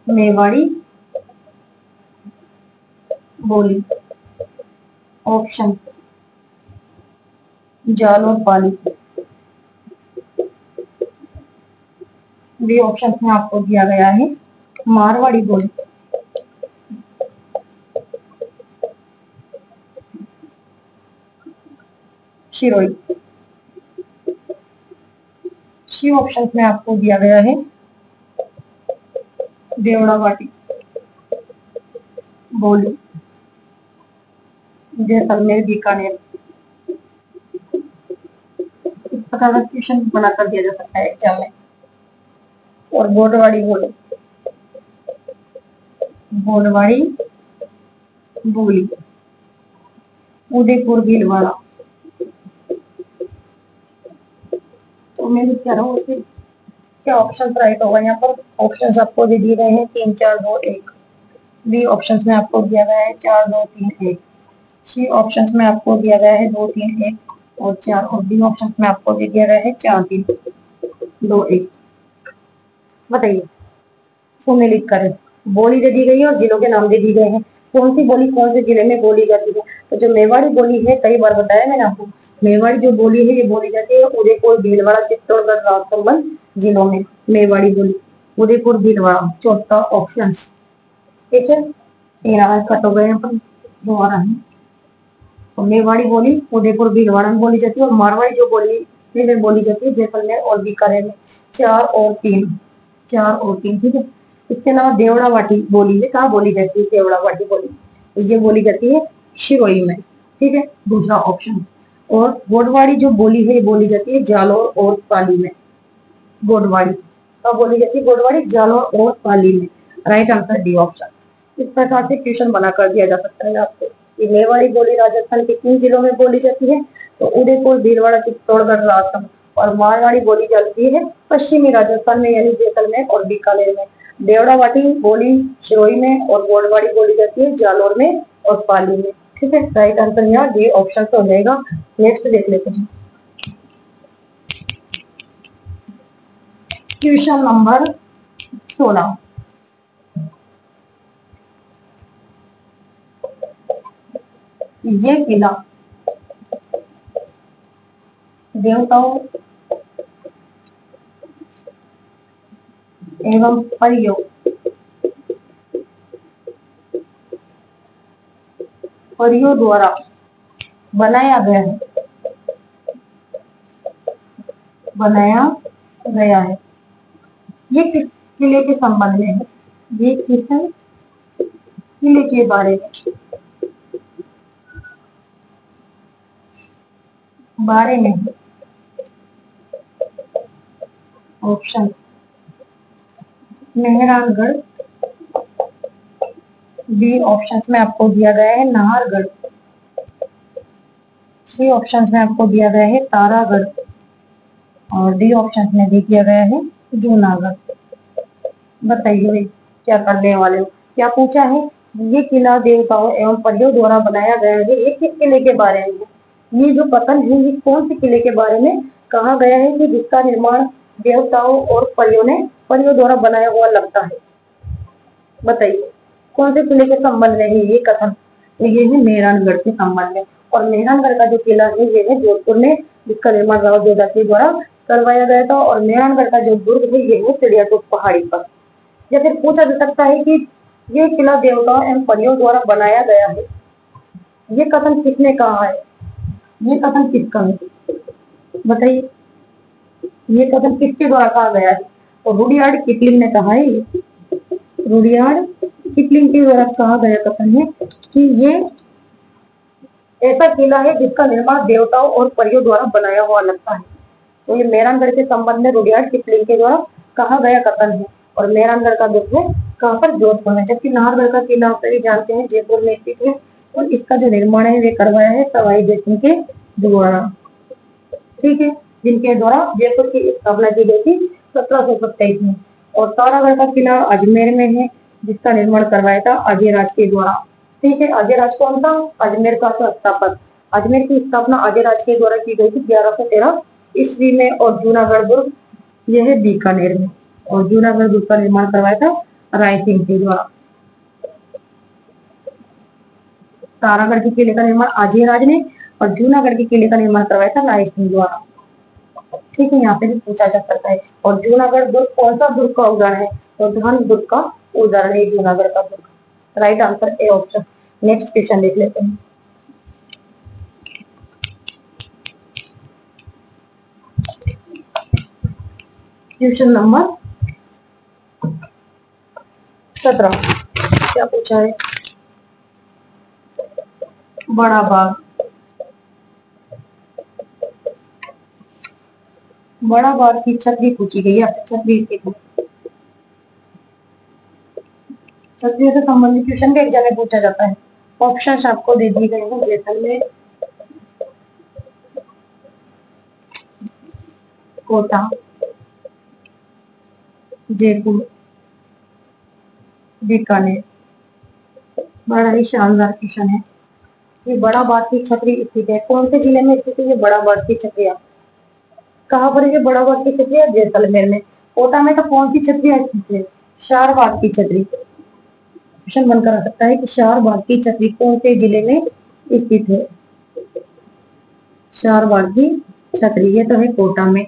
मेवाड़ी बोली, ऑप्शन जाल और पाली, बी ऑप्शन में आपको दिया गया है मारवाड़ी बोली, शिरोई। सी ऑप्शन में आपको दिया गया है देवड़ावाटी बोली, जैसलमेर बीकानेर। इस प्रकार का क्वेश्चन बनाकर दिया जा सकता है एग्जाम में। और बोडवाड़ी बोली, बोडवाड़ी बोली, उदयपुर भीलवाड़ा। तो मैं क्या रहा हूँ क्या ऑप्शन राइट होगा यहाँ पर? ऑप्शन आपको दे दिए गए हैं 3 4 2 1। बी ऑप्शन में आपको दिया गया है 4 2 3 1। सी ऑप्शन में आपको दिया गया है 2 3 1 और 4। और डी ऑप्शन में आपको दे दिया गया है 4 3 2 1। बताइए, सुमेलित करें। बोली दे दी गई है और जिलों के नाम दे दिए गए हैं। कौन सी बोली कौन से जिले में बोली जाती है? तो जो मेवाड़ी बोली है, कई बार बताया मैंने आपको, मेवाड़ी जो बोली है ये बोली जाती है उदयपुर भीलवाड़ा चित्तौड़गढ़ राजसमंद जिलों में। मेवाड़ी बोली उदयपुर भीलवाड़ा, चौथा ऑप्शन, ठीक है। 3 आवर कट हो गए यहाँ पर, दोबारा है। और मेवाड़ी बोली उदयपुर भीलवाड़ा में बोली जाती है, और मारवाड़ी जो बोली में बोली जाती है जैसलमेर और बीकानेर में। 4 और 3, 4 और 3, ठीक है। इसके अलावा देवड़ा वाटी बोली है, कहाँ बोली जाती है देवड़ा वाटी बोली? तो ये बोली जाती है शिरोई में, ठीक है, दूसरा ऑप्शन। और गोडवाड़ी जो बोली है बोली जाती है जालोर और पाली में। गोडवाड़ी कहाँ बोली जाती है? गोडवाड़ी, जालोर और पाली में। Right answer D option. इस प्रकार से क्वेश्चन बना कर दिया जा सकता है आपको। ये मेवाड़ी बोली राजस्थान के 3 जिलों में बोली जाती है, तो उदयपुर, भीलवाड़ा, चित्तौड़गढ़, राजस्थान। और मारवाड़ी बोली जाती है पश्चिमी राजस्थान में, यानी जैसलमेर और बीकानेर में। देवड़ावाटी बोली सिरोही में, और गोडवाड़ी बोली जाती है जालोर में और पाली में, ठीक है। राइट आंसर यहाँ डी ऑप्शन हो जाएगा। नेक्स्ट देख लेते हैं क्वेश्चन नंबर 16। ये किला देवताओं एवं परियों द्वारा बनाया गया है, ये किस किले के संबंध में है? ये किस किले के बारे में है? ऑप्शन मेहरानगढ़, बी ऑप्शन में आपको दिया गया है नाहरगढ़, सी ऑप्शन में आपको दिया गया है तारागढ़, और डी ऑप्शन में भी दिया गया है जूनागढ़। बताइए भाई क्या करने वाले हो? क्या पूछा है? ये किला देवताओं एवं परियों द्वारा बनाया गया है, ये किस किले के बारे में? ये जो कथन है ये कौन से किले के बारे में कहा गया है कि जिसका निर्माण देवताओं और परियों द्वारा बनाया हुआ लगता है? बताइए कौन से किले के संबंध में है ये कथन? ये है मेहरानगढ़ के संबंध में। और मेहरानगढ़ का जो किला है ये है जोधपुर में, जिसका निर्माण राव जोधाती द्वारा करवाया गया था। और मेहरानगढ़ का जो दुर्ग है ये है चिड़ियाटोप पहाड़ी पर। या फिर पूछा जा सकता है कि ये किला देवताओं एवं परियों द्वारा बनाया गया है, ये कथन किसने कहा है? ये कथन किसका है? बताइए ये कथन किसके द्वारा कहा गया है? तो रुडयार्ड किपलिंग ने कहा है। रुडयार्ड किपलिंग के द्वारा कहा गया कथन है कि ये ऐसा किला है जिसका निर्माण देवताओं और परियों द्वारा बनाया हुआ लगता है। तो ये मेहरानगढ़ के संबंध में रुडयार्ड किपलिंग के द्वारा कहा गया कथन है। और मेहरानगढ़ का दुर्ग है कहाँ पर? जोधपुर में। जबकि नाहरगढ़ का किला आप सभी जानते हैं जयपुर में स्थित है, और इसका जो निर्माण है वे करवाया है सवाई जयसिंह के द्वारा, ठीक है, जिनके द्वारा जयपुर की स्थापना की गई थी 1727 में। और तारागढ़ का किला अजमेर में है, जिसका निर्माण करवाया था अजयराज के द्वारा, ठीक है। अजयराज कौन था? अजमेर का संस्थापक। अजमेर की स्थापना अजयराज के द्वारा की गई थी 1113 ईस्वी में। और जूनागढ़ दुर्ग यह है बीकानेर में, और जूनागढ़ दुर्ग का निर्माण करवाया था राय सिंह के द्वारा। तारागढ़ के किले का निर्माण अजयराज ने, और जूनागढ़ के किले का निर्माण करवाया था राय सिंह द्वारा, ठीक है। यहाँ पे भी पूछा जा सकता है। और जूनागढ़ दुर्ग कौन सा दुर्ग का उदाहरण है? तो धन दुर्ग का उदाहरण है जूनागढ़ का दुर्ग। Right answer A option. Next question देख लेते हैं। क्वेश्चन नंबर 17 क्या पूछा है? बड़ा बाग, बड़ा बाग की छतरी पूछी गई है। छतरी छतरी से संबंधित क्वेश्चन भी एग्जाम में पूछा जाता है। ऑप्शंस आपको दे दिए गए हैं जैसलमेर, कोटा, जयपुर, बीकानेर। बड़ा ही शानदार क्वेश्चन है। ये बड़ा बाग की छतरी स्थित है, कौन से जिले में स्थित है ये बड़ा बाग की छतरिया? कहाँ पर है बड़ा बाग की छतरिया? जैसलमेर में। कोटा में तो कौन सी छतरिया स्थित है? शारबाग की छतरी। क्वेश्चन बनकर आ सकता है कि शारबाग की छतरी कौन से जिले में स्थित है? शारबाग की छतरी ये तो है कोटा में,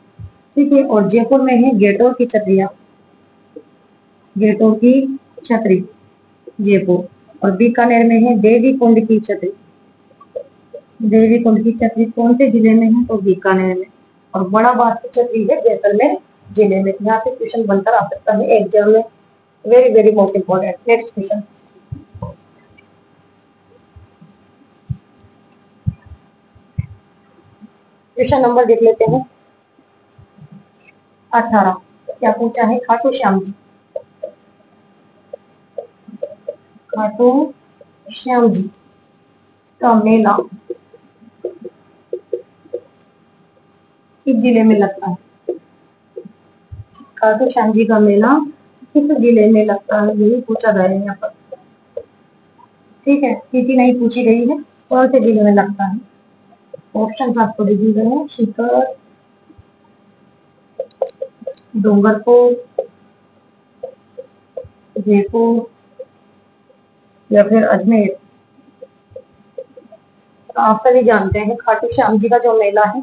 ठीक है। और जयपुर में है गेटोर की छतरिया, गेटोर की छतरी जयपुर। और बीकानेर में है देवी कुंड की छतरी, देवी कुंड की चक्री कौन से जिले में है? तो बीकानेर में। और बड़ा बाग की चक्री है जैसलमेर जिले में। यहाँ से क्वेश्चन बनकर आ सकता है एग्जाम में। Very very most important. Next question, question number देख लेते हैं 18। क्या पूछा है? खाटू श्याम जी, खाटू श्याम जी का मेला किस जिले में लगता है? खाटू श्याम जी का मेला किस जिले में लगता है, यही पूछा गया है यहाँ पर। ठीक है, तिथि नहीं पूछी गई है, कौन से जिले में लगता है। ऑप्शन आपको दे दिए गए हैं, सीकर, डूंगरपुर, जयपुर या फिर अजमेर। तो आप सभी जानते हैं खाटू श्याम जी का जो मेला है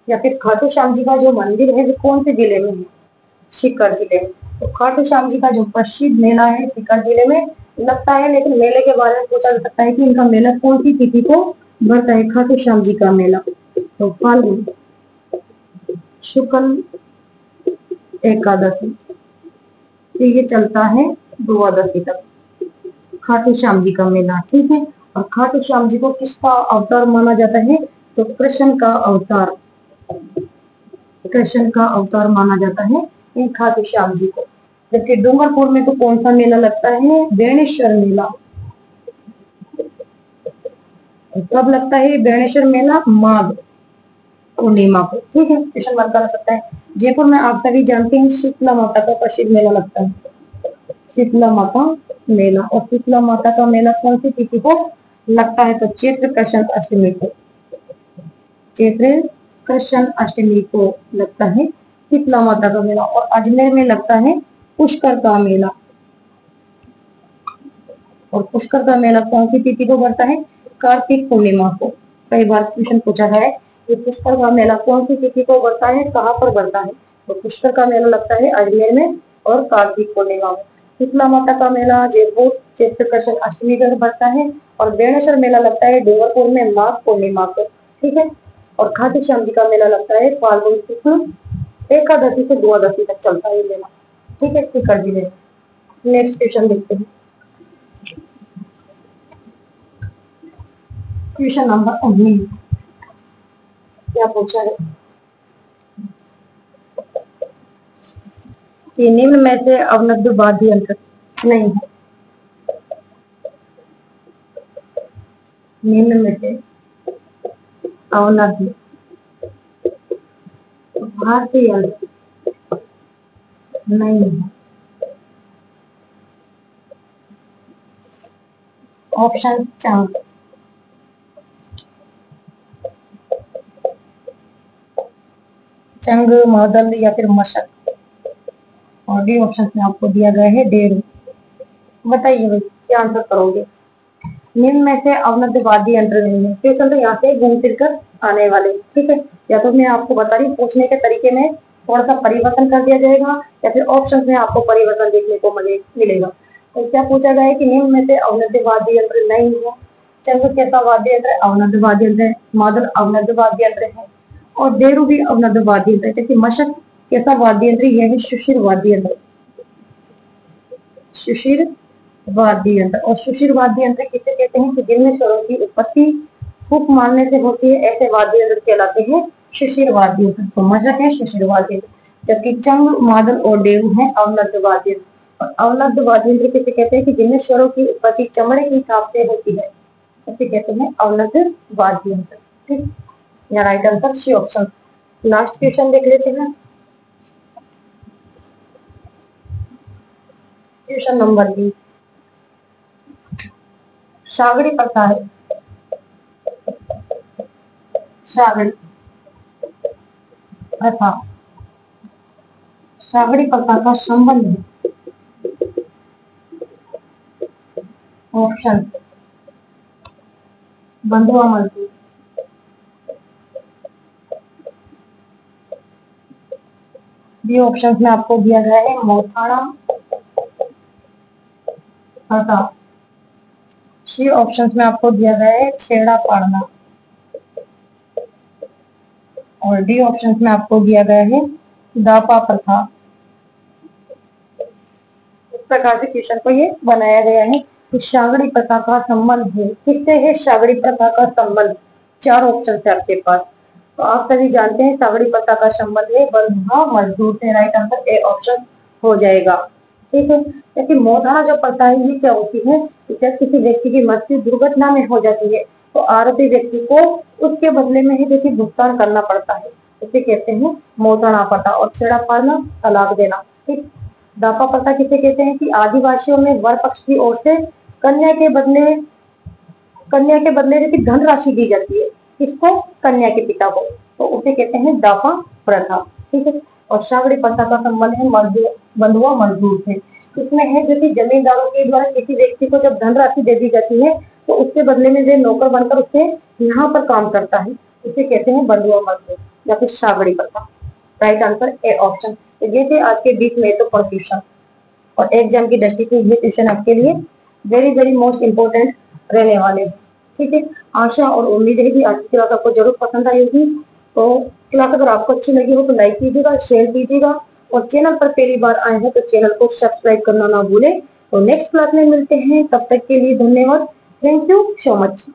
या फिर खाटू श्याम जी का जो मंदिर है वो कौन से जिले में है? सीकर जिले में। तो खाटू श्याम जी का जो प्रसिद्ध मेला है सीकर जिले में लगता है, लेकिन मेले के बारे में पूछा जा सकता है कि इनका मेला कौन सी तिथि को बढ़ता है? खाटू श्याम जी का मेला तो फाल्गुन शुक्ल एकादशी तो ये चलता है द्वादशी तक खाटू श्याम जी का मेला। ठीक है, और खाटू श्याम जी को किसका अवतार माना जाता है? तो कृष्ण का अवतार, कृष्ण का अवतार माना जाता है इन खाटू श्याम जी को। जबकि डूंगरपुर में तो कौन सा मेला लगता है? बेणेश्वर मेला। कब लगता है बेणेश्वर मेला? माघ पूर्णिमा को। ठीक है, क्वेश्चन बनता रह सकता है। जयपुर में आप सभी जानते हैं शीतला माता का प्रसिद्ध मेला लगता है, शीतला माता मेला। और शीतला माता का मेला कौन सी तिथि को लगता है? तो चैत्र कृष्ण अष्टमी को, चैत्र कृष्ण अष्टमी को लगता है शीतला माता का मेला। और अजमेर में लगता है पुष्कर का मेला। और पुष्कर का मेला कौन सी तिथि को बढ़ता है? कार्तिक पूर्णिमा को। कई बार क्वेश्चन पूछा गया है कि पुष्कर का मेला कौन सी तिथि को बढ़ता है, कहाँ पर बढ़ता है? तो पुष्कर का मेला लगता है अजमेर में और कार्तिक पूर्णिमा में। शीतला माता का मेला जयपुर चैत्र कृष्ण अष्टमी को बढ़ता है। और बेणेश्वर मेला लगता है डूंगरपुर में माघ पूर्णिमा को। ठीक है, और खाटू श्याम जी का मेला लगता है फाल्गुन शुक्ल एकादशी से द्वादशी तक चलता है मेला। ठीक है, सीकर जिले में। नेक्स्ट क्वेश्चन देखते हैं, क्वेश्चन नंबर 19। क्या पूछा है कि निम्न में से अवनद्ध वाद्य यंत्र नहीं है? निम्न में से अवनद्ध भारतीय यंत्र नहीं है। ऑप्शन चांद, चंग, मादल या फिर मशक। और डी ऑप्शन में आपको दिया गया है डेरू। बताइए भाई क्या आंसर करोगे? निम्न में से अवनद्ध वाद्य यंत्र नहीं है। क्वेश्चन तो यहाँ से घूम फिर कर आने वाले। ठीक है, या तो मैं आपको बता रही हूँ पूछने के तरीके में थोड़ा सा परिवर्तन कर दिया जाएगा या फिर ऑप्शन में आपको परिवर्तन देखने को मिलेगा। तो क्या पूछा गया है कि निम्न में से अवनद्ध वाद्य यंत्र नहीं है? चंग कैसा वाद्य यंत्र? अवनद्ध वाद्य यंत्र है। मादल अवनद्ध वाद्य यंत्र है और डेरू भी अवनद्ध वाद्य यंत्र है। जबकि मशक कैसा वाद्य यंत्र? यह है सुशिर वाद्य यंत्र, सुशिर वाद्य यंत्र। और सुशिर वाद्य यंत्र किसे कहते हैं? कि जिनमें स्वरों की उत्पत्ति फूंक मारने से होती है, ऐसे वाद्य यंत्र कहलाते हैं सुशिर वाद्य यंत्र। तो मशक है सुशिर वाद्य यंत्र, जबकि चंग, मादल और डेरू है अवनद्ध वाद्य यंत्र। और अवनद्ध वाद्य यंत्र किसे कहते हैं? कि जिनमें स्वरों की उत्पत्ति चमड़े की छाप से होती है, इसे कहते हैं अवनद्ध वाद्य यंत्र। ठीक, या right answer C option. Last question देख लेते हैं, क्वेश्चन नंबर 20। सागड़ी प्रथा है, सागड़ी प्रथा, सागड़ी प्रथा का संबंध है। ऑप्शन बंधुआ मजदूर, बी ऑप्शन में आपको दिया गया है मोथाना प्रथा, सी ऑप्शन में आपको दिया गया है छेड़ा पाड़ना। और डी ऑप्शन में आपको दिया गया है दापा प्रथा। इस प्रकार से क्वेश्चन को ये बनाया गया है कि सागड़ी प्रथा का संबंध है, किससे है सागड़ी प्रथा का संबंध? 4 ऑप्शन है आपके पास। तो आप सभी जानते हैं सागड़ी प्रथा का संबंध है बंधुआ मजदूर से। राइट आंसर ए ऑप्शन हो जाएगा। ठीक है, लेकिन मोदाना जो प्रथा है ये क्या होती है कि जब किसी व्यक्ति की मृत्यु दुर्घटना में हो जाती है तो आरोपी व्यक्ति को उसके बदले में ही जो कि भुगतान करना पड़ता है, इसे कहते हैं मोदाना प्रथा। और छेड़ा फाड़ना, तलाक देना। ठीक, दापा प्रथा किसे कहते हैं कि आदिवासियों में वर पक्ष की ओर से कन्या के बदले जो कि धनराशि दी जाती है, किसको? कन्या के पिता को, तो उसे कहते हैं दापा प्रथा। ठीक है, और सागड़ी प्रथा का संबंध है बंधुआ मजदूर से। इसमें है जो कि जमींदारों के द्वारा किसी व्यक्ति को जब धनराशि दे दी जाती है तो उसके बदले में वे नौकर बनकर उससे यहाँ पर काम करता है, उसे कहते हैं बंधुआ मजदूर या फिर सागड़ी प्रथा। Right answer A option. तो ये थे आज के बीच में तो क्वेश्चन, और एग्जाम की दृष्टि से ये क्वेश्चन आपके लिए वेरी वेरी मोस्ट इम्पोर्टेंट रहने वाले हैं। ठीक है, आशा और उम्मीद है कि आज की क्लास आपको जरूर पसंद आई होगी। तो क्लास अगर आपको अच्छी लगी हो तो लाइक कीजिएगा, शेयर कीजिएगा, और चैनल पर पहली बार आए हैं तो चैनल को सब्सक्राइब करना ना भूलें। तो नेक्स्ट क्लास में मिलते हैं, तब तक के लिए धन्यवाद। Thank you so much.